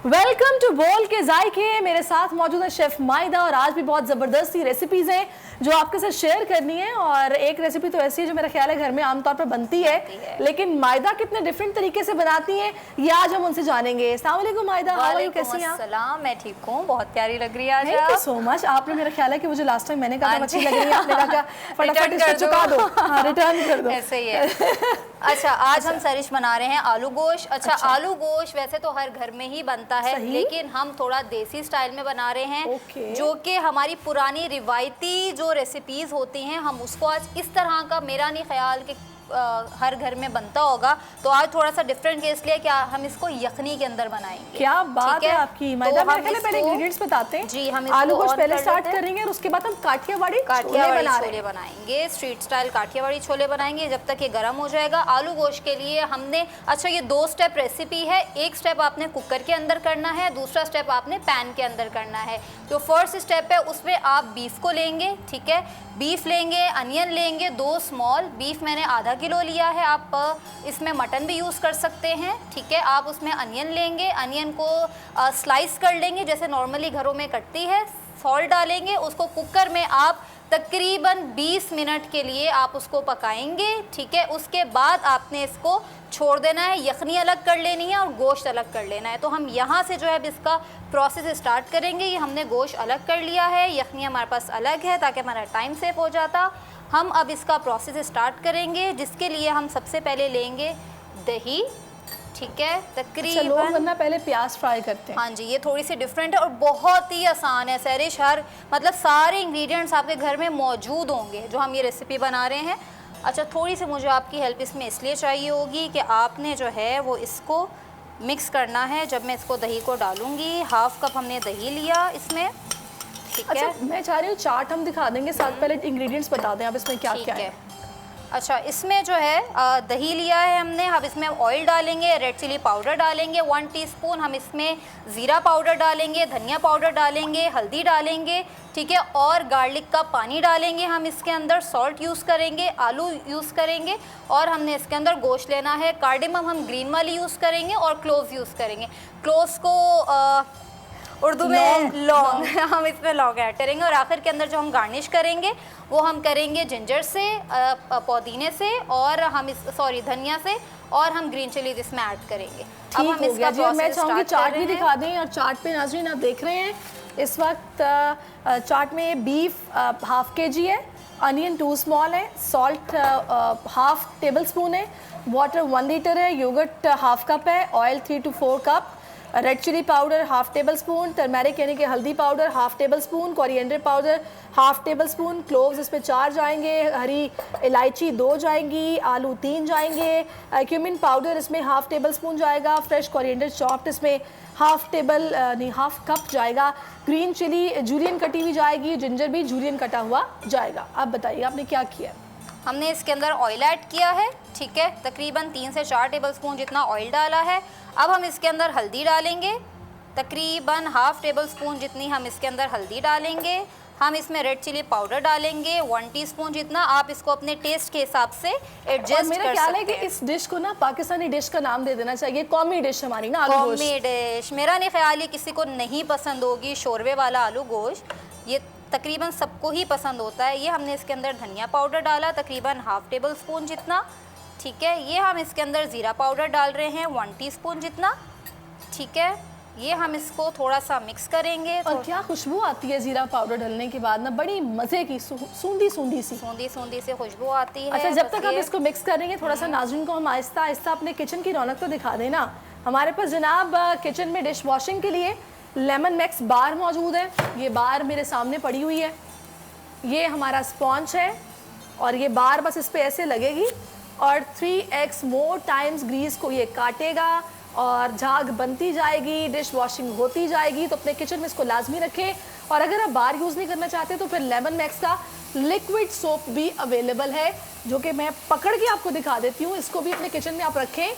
Welcome to बोल के जायके। मेरे साथ मौजूद है शेफ माइदा और आज भी बहुत ज़बरदस्त सी रेसिपीज़ हैं जो आपके साथ शेयर करनी है। और एक रेसिपी तो ऐसी है जो मेरा ख्याल है घर में आमतौर पर बनती है, लेकिन माइदा कितने डिफरेंट तरीके से बनाती हैं ये आज हम उनसे जानेंगे। अस्सलाम वालेकुम माइदा, हाउ आर यू, कैसी हैं आप? मैं ठीक हूँ, बहुत प्यारी लग रही है आज। Thank you so much. आपने मेरा ख्याल है कि मुझे लास्ट टाइम मैंने कहा था अच्छी लग रही है, आपने कहा फटाफट इसको चुका दो, रिटर्न कर दो। ऐसे ही है। अच्छा, आज हम सरिश बना रहे हैं आलू गोश्त। अच्छा, आलू गोश्त वैसे तो हर घर में ही बनता है, लेकिन हम थोड़ा देसी स्टाइल में बना रहे हैं, जो कि हमारी पुरानी रिवायती जो रेसिपीज होती हैं हम उसको आज इस तरह का, मेरा नहीं ख्याल कि हर घर में बनता होगा, तो आज थोड़ा सा डिफरेंट केस लिया क्या हम इसको यखनी के अंदर बनाएंगे। क्या बात है आपकी। मैडम पहले इंग्रेडिएंट्स बताते हैं। जी, हम आलू गोश्त पहले स्टार्ट करेंगे और उसके बाद हम काठियावाड़ी छोले बनाएंगे, स्ट्रीट स्टाइल काठियावाड़ी छोले बनाएंगे जब तक ये गर्म हो जाएगा। आलू गोश्त के लिए हमने, अच्छा ये 2 स्टेप रेसिपी है। एक स्टेप आपने कुकर के अंदर करना है, दूसरा स्टेप आपने पैन के अंदर करना है। जो फर्स्ट स्टेप है उसमें आप बीफ को लेंगे, ठीक है, बीफ लेंगे, अनियन लेंगे 2 स्मॉल, बीफ मैंने आधा किलो लिया है, आप इसमें मटन भी यूज़ कर सकते हैं, ठीक है। आप उसमें अनियन लेंगे, अनियन को स्लाइस कर लेंगे जैसे नॉर्मली घरों में कटती है, सॉल्ट डालेंगे, उसको कुकर में आप तकरीबन 20 मिनट के लिए आप उसको पकाएंगे, ठीक है। उसके बाद आपने इसको छोड़ देना है, यखनी अलग कर लेनी है और गोश्त अलग कर लेना है। तो हम यहाँ से जो है अब इसका प्रोसेस स्टार्ट करेंगे। ये हमने गोश्त अलग कर लिया है, यखनी हमारे पास अलग है ताकि हमारा टाइम सेव हो जाता। हम अब इसका प्रोसेस स्टार्ट करेंगे, जिसके लिए हम सबसे पहले लेंगे दही, ठीक है, तकरीबन। लोग वरना पहले प्याज फ्राई करते हैं। हाँ जी, ये थोड़ी सी डिफरेंट है और बहुत ही आसान है सैरिश। हर मतलब सारे इंग्रेडिएंट्स आपके घर में मौजूद होंगे जो हम ये रेसिपी बना रहे हैं। अच्छा, थोड़ी सी मुझे आपकी हेल्प इसमें इसलिए चाहिए होगी कि आपने जो है वो इसको मिक्स करना है। जब मैं इसको दही को डालूँगी, हाफ कप हमने दही लिया इसमें, ठीक है। अच्छा, मैं चाह रही हूँ चार्ट हम दिखा देंगे साथ, पहले इंग्रेडिएंट्स बता दें आप इसमें क्या क्या है। अच्छा, इसमें जो है दही लिया है हमने। अब इसमें ऑयल डालेंगे, रेड चिली पाउडर डालेंगे 1 टीस्पून, हम इसमें ज़ीरा पाउडर डालेंगे, धनिया पाउडर डालेंगे, हल्दी डालेंगे, ठीक है, और गार्लिक का पानी डालेंगे हम इसके अंदर, सॉल्ट यूज़ करेंगे, आलू यूज़ करेंगे और हमने इसके अंदर गोश्त लेना है। कार्डेमम हम ग्रीन वाली यूज़ करेंगे और क्लोव्स यूज़ करेंगे। क्लोव्स को उर्दू में लौंग हम इसमें लौंग ऐड करेंगे। और आखिर के अंदर जो हम गार्निश करेंगे वो हम करेंगे जिंजर से, पुदीने से और हम धनिया से, और हम ग्रीन चिलीज इसमें ऐड करेंगे। अब हम इसका प्रोसेस मैं चाहूँगी चार्ट भी दिखा दें। और चार्ट पे नाज़रीन आप देख रहे हैं इस वक्त चार्ट में बीफ हाफ kg है, अनियन 2 स्मॉल है, सॉल्ट हाफ टेबल स्पून है, वाटर 1 लीटर है, योगर्ट हाफ कप है, oil 3 to 4 cup, red chilli powder half tablespoon, turmeric यानी कि हल्दी powder half tablespoon, coriander powder half tablespoon, cloves इसमें 4 जाएंगे, हरी इलायची 2 जाएंगी, आलू 3 जाएंगे, क्यूमिन पाउडर इसमें हाफ टेबल स्पून जाएगा, फ्रेश कोरिएंडर चॉप्ड इसमें हाफ कप जाएगा, ग्रीन चिली जूलियन कटी हुई जाएगी, जिंजर भी जूलियन कटा हुआ जाएगा। अब बताइए आपने क्या किया। हमने इसके अंदर ऑयल ऐड किया है, ठीक है, तकरीबन 3 से 4 टेबल स्पून जितना ऑयल डाला है। अब हम इसके अंदर हल्दी डालेंगे, तकरीबन हाफ टेबल स्पून जितनी हम इसके अंदर हल्दी डालेंगे। हम इसमें रेड चिली पाउडर डालेंगे 1 टीस्पून जितना, आप इसको अपने टेस्ट के हिसाब से एडजस्ट कर सकते हैं। मेरा ख्याल है कि इस डिश को ना पाकिस्तानी डिश का नाम दे देना चाहिए, कौमी डिश हमारी ना, आलू गोश्त। कौमी डिश मेरा नहीं ख्याल है किसी को नहीं पसंद होगी शोरबे वाला आलू गोश्त, ये तकरीबन सबको ही पसंद होता है। ये हमने इसके अंदर धनिया पाउडर डाला तकरीबन हाफ टेबल स्पून जितना, ठीक है। ये हम इसके अंदर ज़ीरा पाउडर डाल रहे हैं 1 टीस्पून जितना, ठीक है। ये हम इसको थोड़ा सा मिक्स करेंगे। और क्या खुशबू आती है ज़ीरा पाउडर डालने के बाद ना, बड़ी मज़े की सूंदी सी खुशबू आती है। अच्छा, जब तक हम इसको मिक्स करेंगे थोड़ा सा नाज़रीन को हम आहिस्ता आहिस्ता अपने किचन की रौनक तो दिखा देना। हमारे पास जनाब किचन में डिश वॉशिंग के लिए लेमन मैक्स बार मौजूद है। ये बार मेरे सामने पड़ी हुई है, ये हमारा स्पॉन्ज है और ये बार बस इस पर ऐसे लगेगी और 3x मोर टाइम्स ग्रीस को ये काटेगा और झाग बनती जाएगी, डिश वॉशिंग होती जाएगी। तो अपने किचन में इसको लाजमी रखें। और अगर आप बार यूज़ नहीं करना चाहते तो फिर लेमन मैक्स का लिक्विड सोप भी अवेलेबल है, जो कि मैं पकड़ के आपको दिखा देती हूँ। इसको भी अपने किचन में आप रखें,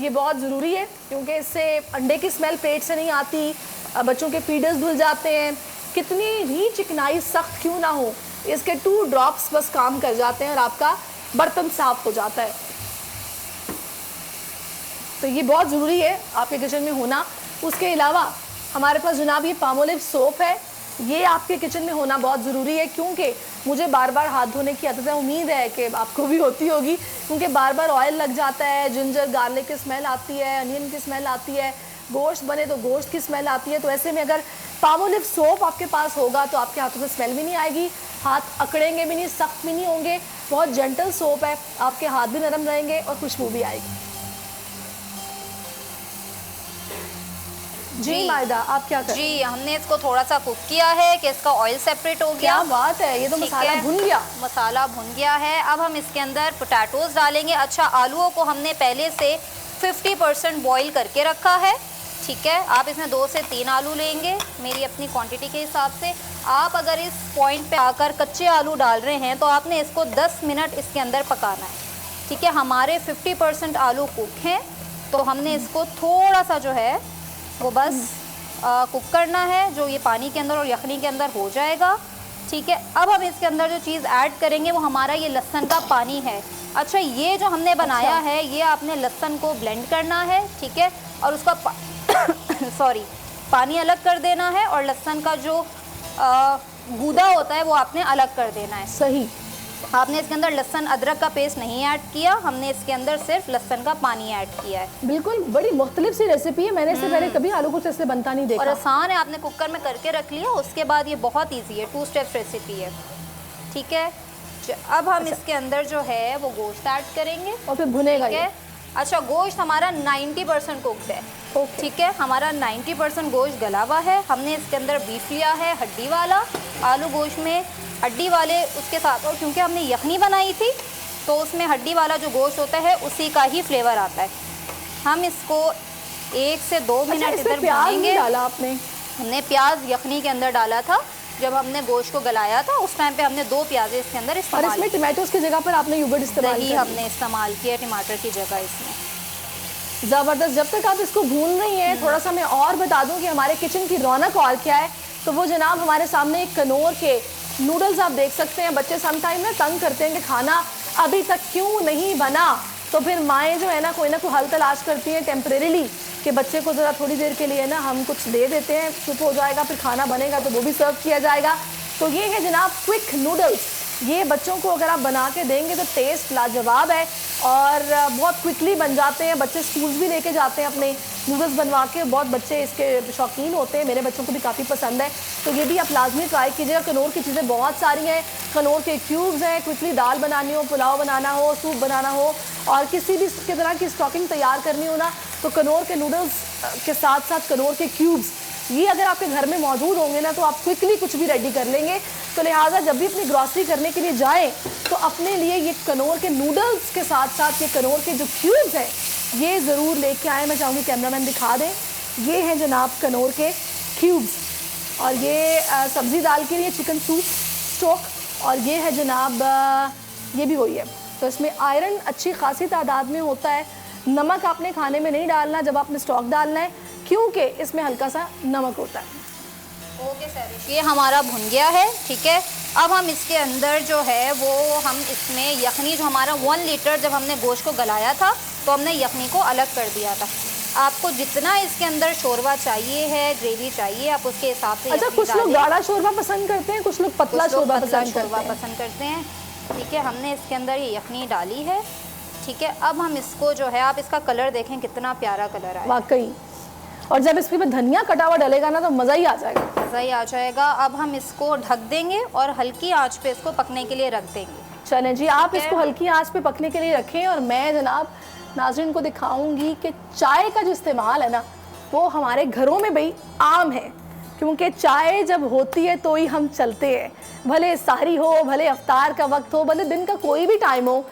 ये बहुत ज़रूरी है क्योंकि इससे अंडे की स्मेल पेट से नहीं आती, बच्चों के फीडर्स धुल जाते हैं, कितनी भी चिकनाई सख्त क्यों ना हो, इसके 2 ड्रॉप्स बस काम कर जाते हैं और आपका बर्तन साफ हो जाता है। तो ये बहुत ज़रूरी है आपके किचन में होना। उसके अलावा हमारे पास जनाब ये पामोलिव सोप है, ये आपके किचन में होना बहुत ज़रूरी है, क्योंकि मुझे बार बार हाथ धोने की आदत है, उम्मीद है कि आपको भी होती होगी, क्योंकि बार बार ऑयल लग जाता है, जिंजर गार्लिक की स्मेल आती है, अनियन की स्मेल आती है, गोश्त बने तो गोश्त की स्मेल आती है। तो ऐसे में अगर पामोलिव सोप आपके पास होगा तो आपके हाथों से स्मेल भी नहीं आएगी, हाथ अकड़ेंगे भी नहीं, सख्त भी नहीं होंगे, बहुत जेंटल सोप है, आपके हाथ भी नरम रहेंगे और खुशबू भी आएगी। जी मायदा, आप क्या करें? जी, हमने इसको थोड़ा सा कुक किया है कि इसका ऑयल सेपरेट हो गया। क्या बात है, ये तो मसाला भुन गया। मसाला भुन गया है। अब हम इसके अंदर पोटैटोज डालेंगे। अच्छा, आलूओं को हमने पहले से 50% बॉईल करके रखा है, ठीक है। आप इसमें 2 से 3 आलू लेंगे मेरी अपनी क्वांटिटी के हिसाब से। आप अगर इस पॉइंट पे आकर कच्चे आलू डाल रहे हैं तो आपने इसको 10 मिनट इसके अंदर पकाना है, ठीक है। हमारे 50% आलू कुक हैं, तो हमने इसको थोड़ा सा जो है वो बस कुक करना है, जो ये पानी के अंदर और यखनी के अंदर हो जाएगा, ठीक है। अब हम इसके अंदर जो चीज़ ऐड करेंगे वो हमारा ये लहसुन का पानी है। अच्छा, ये जो हमने बनाया है ये आपने लहसुन को ब्लेंड करना है, ठीक है, और उसका पानी अलग कर देना है, और लहसुन का जो गूदा होता है वो आपने अलग कर देना है। सही। आपने इसके अंदर लहसुन अदरक का पेस्ट नहीं ऐड किया, हमने इसके अंदर सिर्फ लहसुन का पानी ऐड किया है। बिल्कुल, बड़ी मुख्तलिफ सी रेसिपी है, मैंने इससे पहले कभी आलू कुछ ऐसे बनता नहीं देखा। और आसान है, आपने कुकर में करके रख लिया, उसके बाद ये बहुत इजी है, 2 स्टेप्स रेसिपी है, ठीक है। अब हम इसके अंदर जो है वो गोश्त ऐड करेंगे और फिर भुनेगा ये। अच्छा, गोश्त हमारा 90% कुक्ड है, ठीक है। हमारा 90% गोश्त गला हुआ है। हमने इसके अंदर बीफ लिया है हड्डी वाला। आलू गोश्त में हड्डी वाले उसके साथ, और क्योंकि हमने यखनी बनाई थी तो उसमें हड्डी वाला जो गोश्त होता है उसी का ही फ्लेवर आता है। हम इसको 1 से 2 मिनट इधर भूनेंगे। डाला आपने? हमने प्याज यखनी के अंदर डाला था जब हमने गोश्त को गलाया था, उस टाइम पे हमने 2 प्याज इसके अंदर इस्तेमाल। और इसमें टमाटोज की जगह पर आपने योगर्ट इस्तेमाल किया? हमने इस्तेमाल किया टमाटर की जगह इसमें। ज़बरदस्त। जब तक आप इसको भून रही हैं, थोड़ा सा मैं और बता दूं कि हमारे किचन की रौनक और क्या है। तो वो जनाब हमारे सामने एक कनौर के नूडल्स आप देख सकते हैं। बच्चे समटाइम ना तंग करते हैं कि खाना अभी तक क्यों नहीं बना, तो फिर माएँ जो है ना कोई हल तलाश करती हैं टेम्परेरीली कि बच्चे को ज़रा थोड़ी देर के लिए ना हम कुछ दे देते हैं, चुप हो जाएगा, फिर खाना बनेगा तो वो भी सर्व किया जाएगा। तो ये है जनाब क्विक नूडल्स। ये बच्चों को अगर आप बना के देंगे तो टेस्ट लाजवाब है और बहुत क्विकली बन जाते हैं। बच्चे स्कूल भी लेके जाते हैं अपने नूडल्स बनवा के, बहुत बच्चे इसके शौकीन होते हैं, मेरे बच्चों को भी काफ़ी पसंद है। तो ये भी आप लाजमी ट्राई कीजिएगा। कनौर की चीज़ें बहुत सारी हैं, कनौर के क्यूब्स हैं, क्विकली दाल बनानी हो, पुलाव बनाना हो, सूप बनाना हो और किसी भी तरह की स्टॉकिंग तैयार करनी हो ना, तो कनौर के नूडल्स के साथ साथ कनौर के क्यूब्स ये अगर आपके घर में मौजूद होंगे ना तो आप क्विकली कुछ भी रेडी कर लेंगे। तो लिहाजा जब भी अपनी ग्रॉसरी करने के लिए जाएं तो अपने लिए ये कनौर के नूडल्स के साथ साथ ये कनौर के जो क्यूब्स हैं ये ज़रूर लेके आएँ। मैं चाहूँगी कैमरामैन दिखा दें, ये हैं जनाब कनौर के क्यूब्स। और ये सब्ज़ी दाल के लिए चिकन सूप स्टॉक, और ये है जनाब ये भी वही है। तो इसमें आयरन अच्छी खासी तादाद में होता है। नमक आपने खाने में नहीं डालना जब आपने स्टॉक डालना है, क्योंकि इसमें हल्का सा नमक होता है। ओके सर, ये हमारा भुन गया है, ठीक है। अब हम इसके अंदर जो है वो हम इसमें यखनी जो हमारा 1 लीटर जब हमने गोश्त को गलाया था तो हमने यखनी को अलग कर दिया था। आपको जितना इसके अंदर शोरबा चाहिए है, ग्रेवी चाहिए, आप उसके हिसाब से। अच्छा, कुछ लोग गाढ़ा शोरबा पसंद करते हैं, कुछ लोग पतला शोरबा पसंद करते हैं, ठीक है। हमने इसके अंदर ये यखनी डाली है, ठीक है। अब हम इसको जो है, आप इसका कलर देखें कितना प्यारा कलर है वाकई, और जब इसके में धनिया कटा हुआ डलेगा ना तो मज़ा ही आ जाएगा, मज़ा ही आ जाएगा। अब हम इसको ढक देंगे और हल्की आंच पे इसको पकने के लिए रख देंगे। चलें जी, आप इसको हल्की आंच पे पकने के लिए रखें और मैं जनाब नाज़रीन को दिखाऊंगी कि चाय का जो इस्तेमाल है ना वो हमारे घरों में भाई आम है, क्योंकि चाय जब होती है तो ही हम चलते हैं। भले सारी हो, भले अफ्तार का वक्त हो, भले दिन का कोई भी टाइम हो,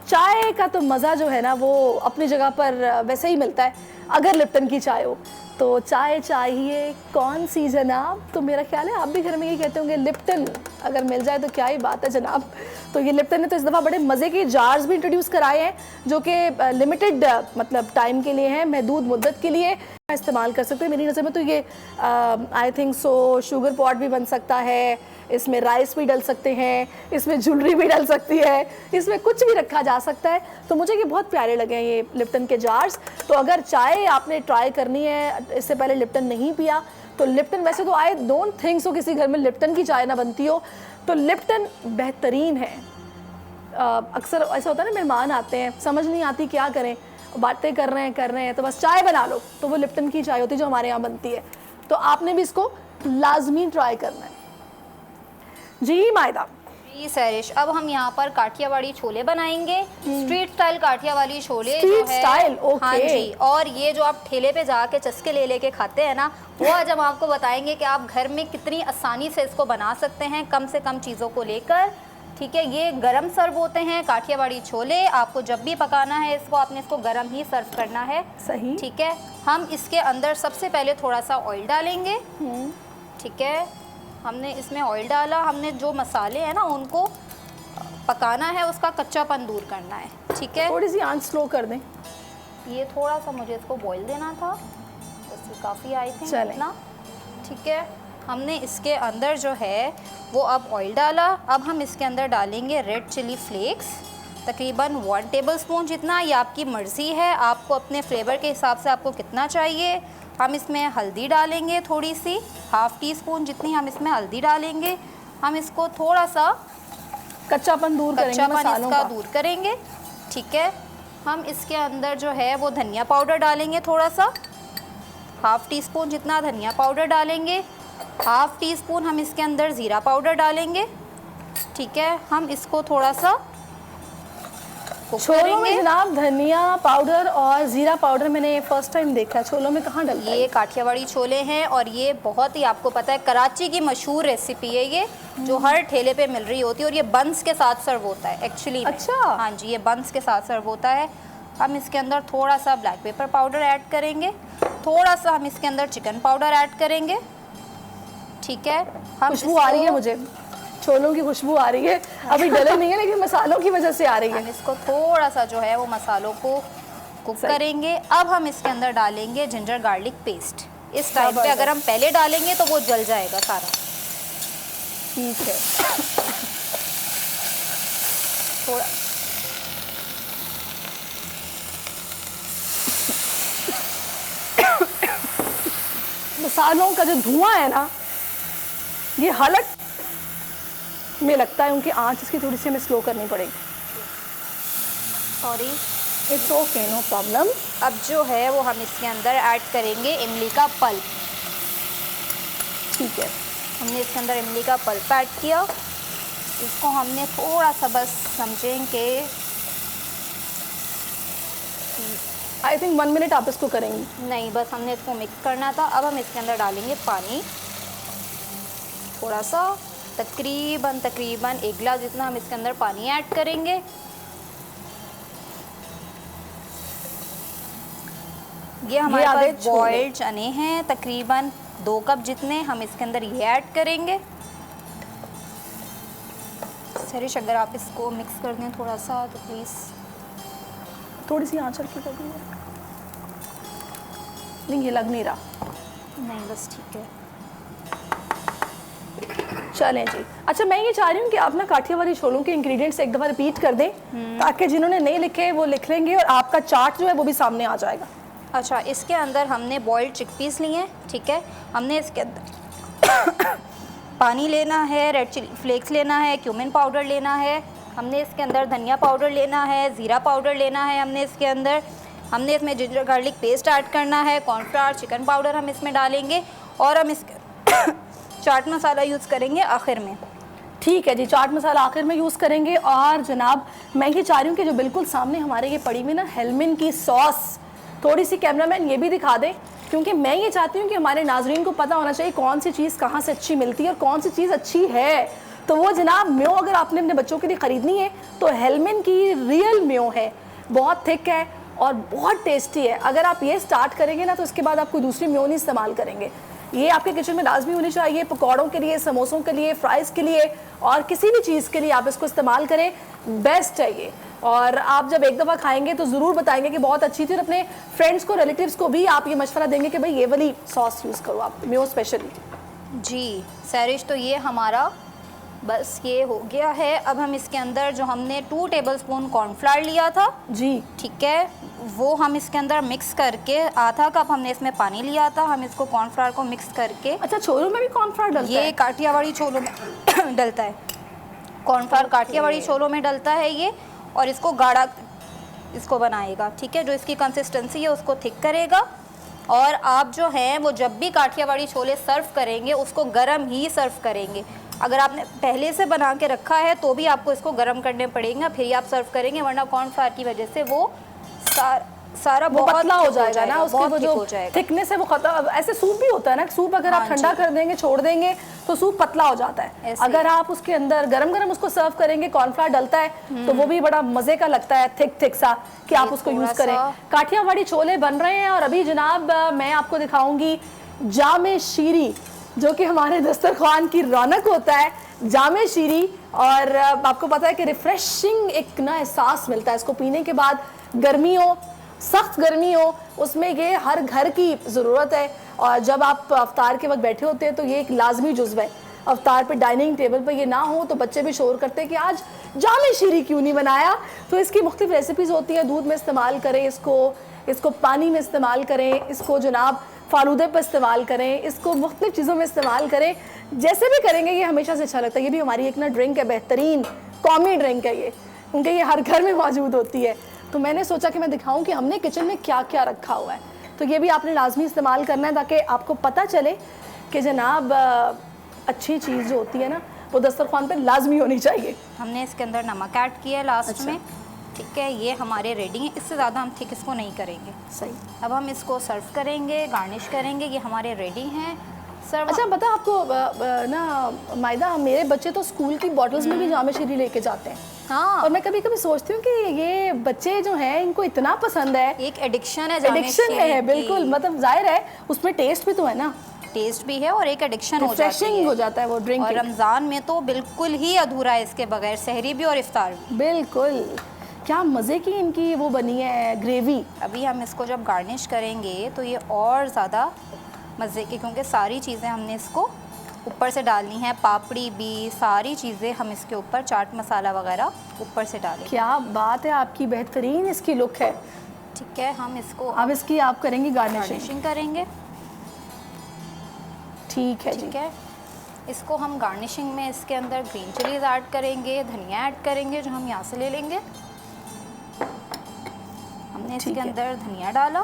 चाय का तो मज़ा जो है ना वो अपनी जगह पर वैसे ही मिलता है। अगर लिप्टन की चाय हो तो चाय चाहिए कौन सी जनाब, तो मेरा ख्याल है आप भी घर में ये कहते होंगे लिप्टन। अगर मिल जाए तो क्या ही बात है जनाब। तो ये लिप्टन ने तो इस दफ़ा बड़े मज़े के जार्स भी इंट्रोड्यूस कराए हैं जो कि लिमिटेड मतलब टाइम के लिए हैं, महदूद मुद्दत के लिए इस्तेमाल कर सकते हैं। मेरी नज़र में तो ये I think so sugar pot भी बन सकता है, इसमें राइस भी डल सकते हैं, इसमें ज्वेलरी भी डल सकती है, इसमें कुछ भी रखा जा सकता है। तो मुझे ये बहुत प्यारे लगे हैं ये लिप्टन के जार्स। तो अगर चाय आपने ट्राई करनी है, इससे पहले लिप्टन नहीं पिया तो लिप्टन, वैसे तो आई डोंट थिंक सो किसी घर में लिप्टन की चाय ना बनती हो, तो लिप्टन बेहतरीन है। अक्सर ऐसा होता है ना, मेहमान आते हैं, समझ नहीं आती क्या करें, बातें कर रहे हैं तो बस चाय बना लो, तो वो लिप्टन की चाय होती है जो हमारे यहाँ बनती है। तो आपने भी इसको लाजमी ट्राई करना है। जी मायदा। जी सैरिश, अब हम यहाँ पर काठियावाड़ी छोले बनाएंगे, स्ट्रीट स्टाइल काठियावाड़ी छोले जो स्ट्रीट है। Style, okay. हाँ जी, और ये जो आप ठेले पे जाके चस्के ले लेके खाते हैं ना, वो आज हम आपको बताएंगे कि आप घर में कितनी आसानी से इसको बना सकते हैं कम से कम चीज़ों को लेकर। ठीक है, ये गरम सर्व होते हैं काठियावाड़ी छोले। आपको जब भी पकाना है इसको, आपने इसको गरम ही सर्व करना है। सही। ठीक है, हम इसके अंदर सबसे पहले थोड़ा सा ऑयल डालेंगे। ठीक है, हमने इसमें ऑयल डाला, हमने जो मसाले हैं ना उनको पकाना है, उसका कच्चापन दूर करना है। ठीक है, थोड़ी सी आंच स्लो कर दें। ये थोड़ा सा मुझे इसको बॉईल देना था, बस ये काफ़ी आई थिंक चलें। इतना। ठीक है, हमने इसके अंदर जो है वो अब ऑयल डाला। अब हम इसके अंदर डालेंगे रेड चिली फ्लेक्स, तकरीबन 1 टेबलस्पून जितना, ये आपकी मर्ज़ी है, आपको अपने फ्लेवर के हिसाब से आपको कितना चाहिए। हम इसमें हल्दी डालेंगे थोड़ी सी, 1/2 टीस्पून जितनी हम इसमें हल्दी डालेंगे। हम इसको थोड़ा सा कच्चापन दूर करेंगे, कच्चापन मसालों इसका का दूर करेंगे। ठीक है, हम इसके अंदर जो है वो धनिया पाउडर डालेंगे थोड़ा सा, 1/2 टीस्पून जितना धनिया पाउडर डालेंगे। 1/2 टीस्पून हम इसके अंदर ज़ीरा पाउडर डालेंगे। ठीक है, हम इसको थोड़ा सा कुक छोलों में करेंगे। जनाब धनिया पाउडर और ज़ीरा पाउडर मैंने फर्स्ट टाइम देखा है, छोलों में कहाँ डलता है? ये काठियावाड़ी छोले हैं और ये बहुत ही, आपको पता है, कराची की मशहूर रेसिपी है ये, जो हर ठेले पे मिल रही होती है, और ये बंस के साथ सर्व होता है एक्चुअली। अच्छा। हाँ जी, ये बंस के साथ सर्व होता है। हम इसके अंदर थोड़ा सा ब्लैक पेपर पाउडर ऐड करेंगे, थोड़ा सा हम इसके अंदर चिकन पाउडर ऐड करेंगे। ठीक है, हम खुशबू आ रही है मुझे, छोलों की खुशबू आ रही है। अभी डले नहीं है लेकिन मसालों की वजह से आ रही है। हम इसको थोड़ा सा जो है वो मसालों को कुक करेंगे। अब हम इसके अंदर डालेंगे जिंजर गार्लिक पेस्ट। इस टाइम पे अगर हम पहले डालेंगे तो वो जल जाएगा सारा। ठीक है, थोड़ा मसालों का जो धुआं है ना, ये हालत में लगता है उनकी आंच इसकी थोड़ी सी हमें स्लो करनी पड़ेगी। Sorry, it's okay, no problem. अब जो है वो हम इसके अंदर ऐड करेंगे इमली का पल्प। ठीक है, हमने इसके अंदर इमली का पल्प ऐड किया। इसको हमने थोड़ा सा बस समझें कि आई थिंक 1 मिनट आप इसको करेंगी। नहीं, बस हमने इसको मिक्स करना था। अब हम इसके अंदर डालेंगे पानी थोड़ा सा, तकरीबन 1 गिलास जितना हम इसके अंदर पानी ऐड करेंगे। ये हमारे पास बॉइल्ड चने हैं, तकरीबन 2 कप जितने, हम इसके अंदर ये ऐड करेंगे। सरिश, अगर आप इसको मिक्स कर दें थोड़ा सा तो प्लीज़। थोड़ी सी आंच हल्की कर दीजिए। नहीं, ये लग नहीं रहा। नहीं, बस ठीक है। चलें जी। अच्छा, मैं ये चाह रही हूँ कि आप ना काठियावाड़ी छोलों के इंग्रेडिएंट्स एक दफ़ा रिपीट कर दें, ताकि जिन्होंने नहीं लिखे वो लिख लेंगे और आपका चार्ट जो है वो भी सामने आ जाएगा। अच्छा, इसके अंदर हमने बॉइल्ड चिकपीस लिए हैं। ठीक है, हमने इसके अंदर पानी लेना है, रेड चिली फ्लेक्स लेना है, क्यूमिन पाउडर लेना है, हमने इसके अंदर धनिया पाउडर लेना है, ज़ीरा पाउडर लेना है, हमने इसमें जिंजर गार्लिक पेस्ट ऐड करना है, कॉर्नफ्लावर, चिकन पाउडर हम इसमें डालेंगे, और हम इसके चाट मसाला यूज़ करेंगे आखिर में। ठीक है जी, चाट मसाला आखिर में यूज़ करेंगे। और जनाब मैं ये चाह रही हूँ कि जो बिल्कुल सामने हमारे ये पड़ी हुई ना हेलमिन की सॉस, थोड़ी सी कैमरामैन ये भी दिखा दें, क्योंकि मैं ये चाहती हूँ कि हमारे नाजरीन को पता होना चाहिए कौन सी चीज़ कहाँ से अच्छी मिलती है और कौन सी चीज़ अच्छी है। तो वो जनाब म्यो अगर आपने अपने बच्चों के लिए ख़रीदनी है तो हेलमिन की रियल म्यो है, बहुत थिक है और बहुत टेस्टी है। अगर आप ये स्टार्ट करेंगे ना तो उसके बाद आप कोई दूसरी म्यो नहीं इस्तेमाल करेंगे। ये आपके किचन में लाजमी होनी चाहिए, पकौड़ों के लिए, समोसों के लिए, फ्राइज़ के लिए और किसी भी चीज़ के लिए आप इसको इस्तेमाल करें, बेस्ट है ये। और आप जब एक दफ़ा खाएंगे तो ज़रूर बताएंगे कि बहुत अच्छी थी, और अपने फ्रेंड्स को, रिलेटिव्स को भी आप ये मशवरा देंगे कि भाई ये वाली सॉस यूज़ करो आप, मेयो स्पेशली। जी सैरिश, तो ये हमारा बस ये हो गया है। अब हम इसके अंदर जो हमने 2 टेबलस्पून कॉर्नफ्लावर लिया था जी, ठीक है, वो हम इसके अंदर मिक्स करके, आधा कप हमने इसमें पानी लिया था, हम इसको कॉर्नफ्लावर को मिक्स करके, अच्छा छोलों में भी कॉर्नफ्लावर डलता ये है? काठियावाड़ी छोलों में डलता है, कॉर्नफ्लावर काठियावाड़ी छोलों में डलता है ये, और इसको गाढ़ा इसको बनाएगा, ठीक है, जो इसकी कंसिस्टेंसी है उसको थिक करेगा। और आप जो हैं वो जब भी काठियावाड़ी छोले सर्व करेंगे उसको गरम ही सर्व करेंगे। अगर आपने पहले से बना के रखा है तो भी आपको इसको गरम करने पड़ेगा, फिर ही आप सर्व करेंगे, वरना कॉर्नफ्लावर की वजह से वो सारा वो बहुत पतला हो थिक जाएगा ना, उसके वो जो हो जाएगा। थिकनेस है वो खत्म। ऐसे सूप भी होता है ना, सूप अगर आप हाँ ठंडा जी। कर देंगे, छोड़ देंगे तो सूप पतला हो जाता है। ऐसे अगर आप उसके अंदर गरम गरम उसको सर्व करेंगे, कॉर्नफ्लावर डलता है तो वो भी बड़ा मजे का लगता है, थिक थिक सा, कि आप उसको यूज करें। काठियावाड़ी छोले बन रहे हैं और अभी जनाब मैं आपको दिखाऊंगी जामे शीरी, जो कि हमारे दस्तरखान की रौनक होता है, जामे शीरी। और आपको पता है कि रिफ्रेशिंग एक ना एहसास मिलता है इसको पीने के बाद, गर्मी हो, सख्त गर्मी हो, उसमें ये हर घर की ज़रूरत है। और जब आप अफ्तार के वक्त बैठे होते हैं तो ये एक लाजमी जुज़्व है। अफ्तार पे डाइनिंग टेबल पे ये ना हो तो बच्चे भी शोर करते हैं कि आज जामे शीरी क्यों नहीं बनाया। तो इसकी मुख्तलिफ रेसिपीज़ होती हैं, दूध में इस्तेमाल करें इसको पानी में इस्तेमाल करें, इसको जनाब फालूदे पर इस्तेमाल करें, इसको मुख्तलिफ चीज़ों में इस्तेमाल करें, जैसे भी करेंगे ये हमेशा से अच्छा लगता है। ये भी हमारी एक ना ड्रिंक है, बेहतरीन कौमी ड्रिंक है ये, क्योंकि ये हर घर में मौजूद होती है। तो मैंने सोचा कि मैं दिखाऊं कि हमने किचन में क्या क्या रखा हुआ है। तो ये भी आपने लाजमी इस्तेमाल करना है ताकि आपको पता चले कि जनाब अच्छी चीज़ जो होती है ना वो दस्तरखान पे लाजमी होनी चाहिए। हमने इसके अंदर नमक ऐड किया है लास्ट अच्छा। में, ठीक है, ये हमारे रेडी हैं, इससे ज़्यादा हम थिक इसको नहीं करेंगे। सही। अब हम इसको सर्व करेंगे, गार्निश करेंगे, ये हमारे रेडी हैं सर्व। अच्छा बता आपको ना मायदा, मेरे बच्चे तो स्कूल की बॉटल्स में भी जामे शीरी लेके जाते हैं। हाँ, और मैं कभी कभी सोचती हूँ कि ये बच्चे जो हैं इनको इतना पसंद है, एक एडिक्शन है जामे एडिक्शन शीरी है की। बिल्कुल, मतलब जाहिर है उसमें टेस्ट भी तो है ना, टेस्ट भी है और एक एडिक्शन हो जाती रिफ्रेशिंग हो है। जाता है वो ड्रिंक। और रमज़ान में तो बिल्कुल ही अधूरा है इसके बगैर, सहरी भी और इफ्तार भी। बिल्कुल, क्या मज़े की इनकी वो बनी है ग्रेवी। अभी हम इसको जब गार्निश करेंगे तो ये और ज़्यादा मज़े की, क्योंकि सारी चीज़ें हमने इसको ऊपर से डालनी है, पापड़ी भी, सारी चीज़ें हम इसके ऊपर, चाट मसाला वगैरह ऊपर से डालेंगे। क्या बात है, आपकी बेहतरीन इसकी लुक है। ठीक है, हम इसको अब इसकी आप करेंगी गार्निशिंग। गार्निशिंग करेंगे। ठीक है जी। ठीक है, इसको हम गार्निशिंग में इसके अंदर ग्रीन चिलीज ऐड करेंगे, धनिया ऐड करेंगे जो हम यहाँ से ले लेंगे। हमने इसके ठीक है। अंदर धनिया डाला,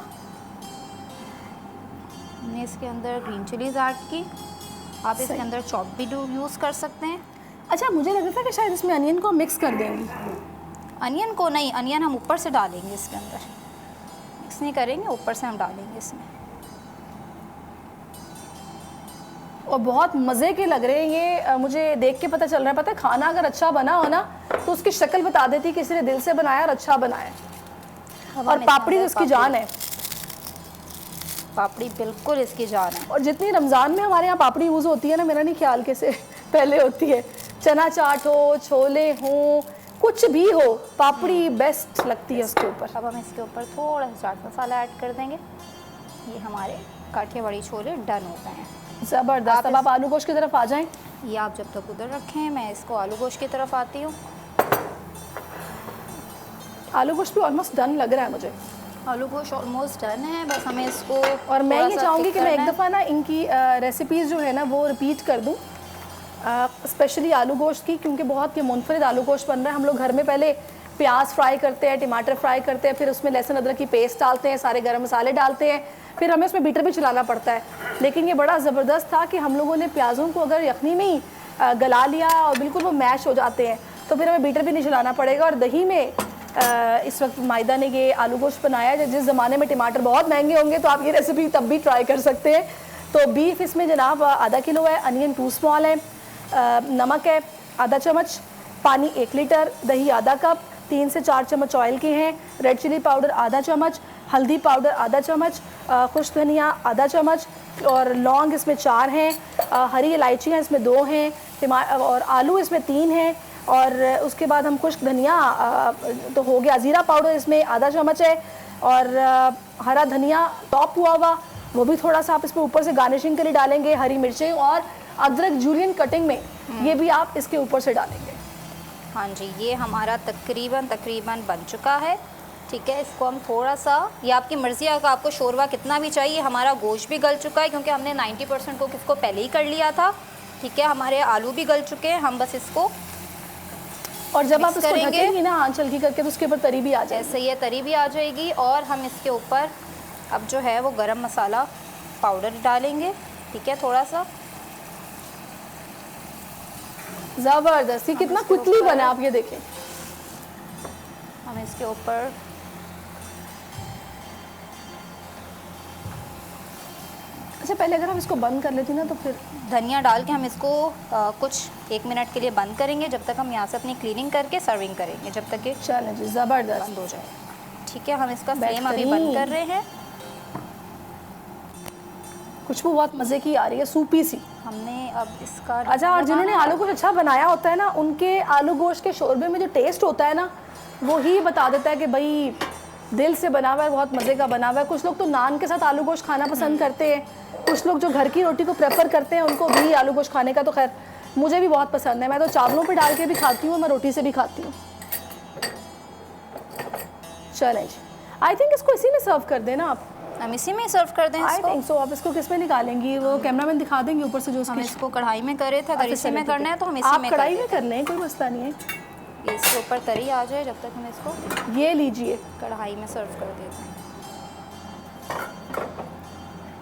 हमने इसके अंदर ग्रीन चिलीज ऐड की। आप इसके सही। अंदर चॉप भी यूज़ कर सकते हैं। अच्छा मुझे लग रहा था कि शायद इसमें अनियन को मिक्स कर देंगी। अनियन को नहीं, अनियन हम ऊपर से डालेंगे इसके अंदर, मिक्स नहीं करेंगे, ऊपर से हम डालेंगे इसमें। और बहुत मज़े के लग रहे हैं ये, मुझे देख के पता चल रहा है। पता है खाना अगर अच्छा बना हो ना तो उसकी शक्ल बता देती है किसी ने दिल से बनाया और अच्छा बनाया। अब और हम पापड़ी तो इसके इसकी अंदर जान है। पापड़ी बिल्कुल इसकी जान है। और जितनी रमज़ान में हमारे यहाँ पापड़ी यूज़ होती है ना, मेरा नहीं ख्याल के से पहले होती है। चना चाट हो, छोले हों, कुछ भी हो, पापड़ी बेस्ट लगती है उसके ऊपर। अब हम इसके ऊपर थोड़ा सा चाट मसाला ऐड कर देंगे। ये हमारे काठियावाड़ी छोले डन हो गए हैं। ज़बरदस्त। अब आप आलू गोश्त की तरफ आ जाएं। ये आप जब तक उधर रखें, मैं इसको आलू गोश्त की तरफ आती हूँ। आलू गोश्त भी ऑलमोस्ट डन लग रहा है मुझे। आलू गोश्त ऑलमोस्ट डन है, बस हमें इसको और मैं थोड़ा ये सा चाहूँगी थिक कि मैं एक करना है। दफ़ा ना इनकी रेसिपीज़ जो है ना वो रिपीट कर दूँ, स्पेशली आलू गोश्त की, क्योंकि बहुत ये मुनफरिद आलू गोश्त बन रहा है। हम लोग घर में पहले प्याज फ्राई करते हैं, टमाटर फ्राई करते हैं, फिर उसमें लहसुन अदरक की पेस्ट डालते हैं, सारे गरम मसाले डालते हैं, फिर हमें उसमें बीटर भी चलाना पड़ता है। लेकिन ये बड़ा ज़बरदस्त था कि हम लोगों ने प्याज़ों को अगर यखनी में ही गला लिया और बिल्कुल वो मैश हो जाते हैं तो फिर हमें बीटर भी नहीं चलाना पड़ेगा। और दही में इस वक्त मायदा ने ये आलू गोश्त बनाया। जिस ज़माने में टमाटर बहुत महंगे होंगे तो आप ये रेसिपी तब भी ट्राई कर सकते हैं। तो बीफ इसमें जनाब आधा किलो है, अनियन 2 स्मॉल है, नमक है आधा चम्मच, पानी 1 लीटर, दही आधा कप, 3 से 4 चम्मच ऑयल के हैं, रेड चिली पाउडर आधा चम्मच, हल्दी पाउडर आधा चम्मच, खुश्क धनिया आधा चम्मच, और लौंग इसमें 4 हैं, हरी इलायचियाँ इसमें 2 हैं, और आलू इसमें 3 हैं, और उसके बाद हम खुश्क धनिया तो हो गया, ज़ीरा पाउडर इसमें आधा चम्मच है, और हरा धनिया टॉप हुआ हुआ वो भी थोड़ा सा आप इसमें ऊपर से गार्निशिंग के लिए डालेंगे, हरी मिर्चें और अदरक जूलियन कटिंग में ये भी आप इसके ऊपर से डालेंगे। हाँ जी, ये हमारा तकरीबन बन चुका है। ठीक है, इसको हम थोड़ा सा, ये आपकी मर्ज़ी है, आपको शोरबा कितना भी चाहिए। हमारा गोश्त भी गल चुका है क्योंकि हमने 90% कुक इसको पहले ही कर लिया था। ठीक है, हमारे आलू भी गल चुके हैं, हम बस इसको और जब आप मिक्स इसको करेंगे ढकेंगी ना आंच हल्की करके तो उसके ऊपर तरी भी आ जाएगी। जैसे ये तरी भी आ जाएगी। और हम इसके ऊपर अब जो है वो गरम मसाला पाउडर डालेंगे। ठीक है, थोड़ा सा ज़बरदस्त, ये कितना क्विकली बना, आप ये देखें। हम इसके ऊपर अच्छा, पहले अगर हम इसको बंद कर लेती ना तो फिर धनिया डाल के हम इसको कुछ 1 मिनट के लिए बंद करेंगे, जब तक हम यहाँ से अपनी क्लीनिंग करके सर्विंग करेंगे, जब तक ये चलें जी, ज़बरदस्त बंद हो जाए। ठीक है, हम इसका फ्लेम अभी बंद कर रहे हैं। खुशबू बहुत मज़े की आ रही है, सूपी सी। हमने अब इसका अच्छा, और जिन्होंने आलू गोश्त अच्छा बनाया होता है ना, उनके आलू गोश्त के शोरबे में जो टेस्ट होता है ना, वो ही बता देता है कि भाई दिल से बना हुआ है, बहुत मज़े का बना हुआ है। कुछ लोग तो नान के साथ आलू गोश्त खाना पसंद करते हैं, कुछ लोग जो घर की रोटी को प्रेफर करते हैं उनको भी आलू गोश्त खाने का तो खैर मुझे भी बहुत पसंद है। मैं तो चावलों पे डाल के भी खाती हूँ, मैं रोटी से भी खाती हूँ। चलें जी, आई थिंक इसको इसी में सर्व कर देना आप। हम इसी में सर्व कर दें आई इसको। Think so. आप इसको किस में निकालेंगी, वो कैमरामैन दिखा देंगे ऊपर से जो हम उसकी। इसको कढ़ाई में करे थे, अगर इसी में करना है तो हम इसी आप में कढ़ाई में कर लें, कोई मसला नहीं है। ये इसके ऊपर तरी आ जाए जब तक हम इसको ये लीजिए, कढ़ाई में सर्व कर देते हैं।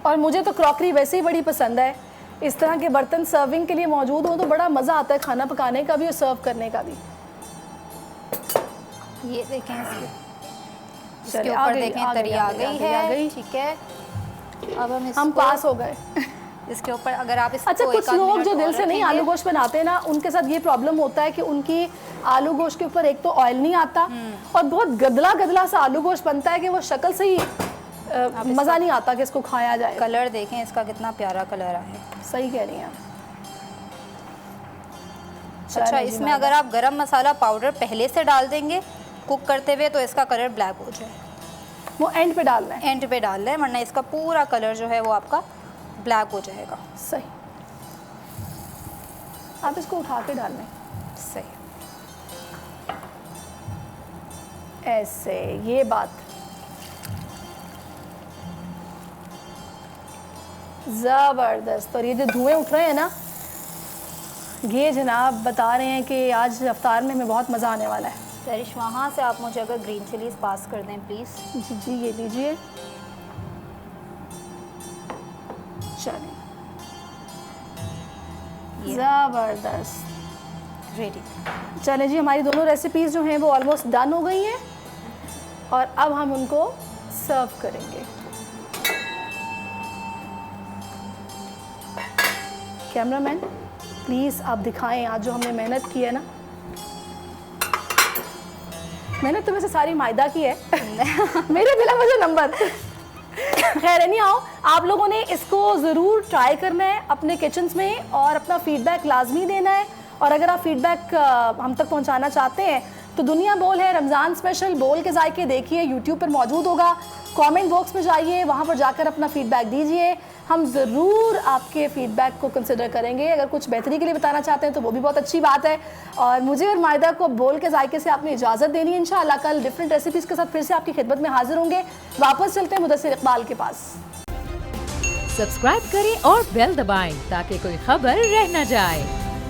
और मुझे तो क्रॉकरी वैसे ही बड़ी पसंद है। इस तरह के बर्तन सर्विंग के लिए मौजूद हो तो बड़ा मज़ा आता है खाना पकाने का भी और सर्व करने का भी। ये देखें इसके चलिए, ऊपर देखें तरी आ गई है। ठीक है, अब हम पास हो गए। इसके ऊपर अगर आप इसको अच्छा, कुछ लोग जो दिल से नहीं आलू रखेंगे, गोश्त बनाते हैं ना, उनके साथ ये प्रॉब्लम होता है कि उनकी आलू गोश्त के ऊपर एक तो ऑयल नहीं आता और बहुत गदला गदला सा आलू गोश्त बनता है कि वो शक्ल से ही मज़ा नहीं आता कि इसको खाया जाए। कलर देखें इसका कितना प्यारा कलर आया है। सही कह रही हैं आप। अच्छा, इसमें अगर आप गरम मसाला पाउडर पहले से डाल देंगे कुक करते हुए तो इसका कलर ब्लैक हो जाए। वो एंड पे डालना है, एंड पे डालना है, वरना इसका पूरा कलर जो है वो आपका ब्लैक हो जाएगा। सही। आप इसको उठा के डाल लें सही, ऐसे, ये बात। ज़बरदस्त। और ये जो धुएं उठ रहे हैं ना, ये जनाब बता रहे हैं कि आज अफ्तार में हमें बहुत मज़ा आने वाला है। तरिश वहाँ से आप मुझे अगर ग्रीन चिलीज पास कर दें प्लीज़। जी जी, ये लीजिए। चलिए, ज़बरदस्त, रेडी। चलें जी, हमारी दोनों रेसिपीज़ जो हैं वो ऑलमोस्ट डन हो गई हैं और अब हम उनको सर्व करेंगे। कैमरामैन प्लीज़ आप दिखाएं आज जो हमने मेहनत की है ना। मेहनत तो वैसे सारी मायदा की है मेरे बिना मुझे नंबर खैर नहीं। आओ, आप लोगों ने इसको ज़रूर ट्राई करना है अपने किचन्स में और अपना फीडबैक लाजमी देना है। और अगर आप फीडबैक हम तक पहुंचाना चाहते हैं तो दुनिया बोल है रमज़ान स्पेशल बोल के जायके देखिए, यूट्यूब पर मौजूद होगा। कमेंट बॉक्स में जाइए, वहाँ पर जाकर अपना फीडबैक दीजिए। हम ज़रूर आपके फीडबैक को कंसिडर करेंगे। अगर कुछ बेहतरी के लिए बताना चाहते हैं तो वो भी बहुत अच्छी बात है। और मुझे और मायदा को बोल के जायके से आपने इजाज़त देनी है। इंशाअल्लाह कल डिफरेंट रेसिपीज़ के साथ फिर से आपकी खिदमत में हाजिर होंगे। वापस चलते हैं मुदस्सिर इकबाल के पास। सब्सक्राइब करें और बेल दबाएं ताकि कोई खबर रह न जाए।